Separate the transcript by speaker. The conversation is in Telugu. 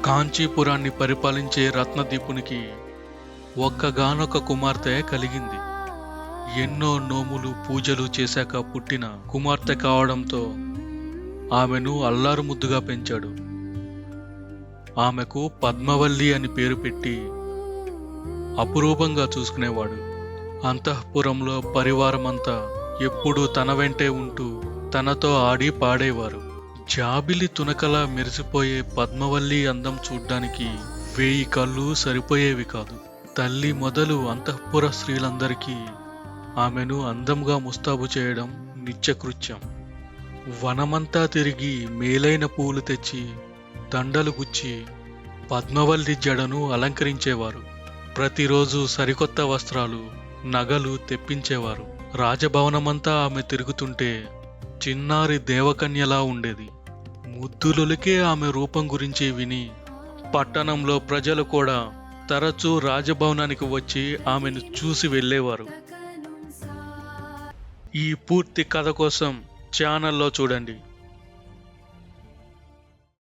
Speaker 1: కాంచీపురాన్ని పరిపాలించే రత్నదీపునికి ఒక్కగానొక్క కుమార్తె కలిగింది. ఎన్నో నోములు పూజలు చేశాక పుట్టిన కుమార్తె కావడంతో ఆమెను అల్లారుముద్దుగా పెంచాడు. ఆమెకు పద్మవల్లి అని పేరు పెట్టి అపురూపంగా చూసుకునేవాడు. అంతఃపురంలో పరివారమంతా ఎప్పుడూ తన వెంటే ఉంటూ తనతో ఆడి పాడేవారు. జాబిలి తునకలా మెరిసిపోయే పద్మవల్లి అందం చూడ్డానికి 1000 కళ్ళు సరిపోయేవి కాదు. తల్లి మొదలు అంతఃపుర స్త్రీలందరికీ ఆమెను అందంగా ముస్తాబు చేయడం నిత్యకృత్యం. వనమంతా తిరిగి మేలైన పూలు తెచ్చి దండలు గుచ్చి పద్మవల్లి జడను అలంకరించేవారు. ప్రతిరోజు సరికొత్త వస్త్రాలు, నగలు తెప్పించేవారు. రాజభవనమంతా ఆమె తిరుగుతుంటే చిన్నారి దేవకన్యలా ఉండేది. ముద్దులొలికే ఆమె రూపం గురించి విని పట్టణంలో ప్రజలు కూడా తరచూ రాజభవనానికి వచ్చి ఆమెను చూసి వెళ్ళేవారు. ఈ పూర్తి కథ కోసం ఛానల్లో చూడండి.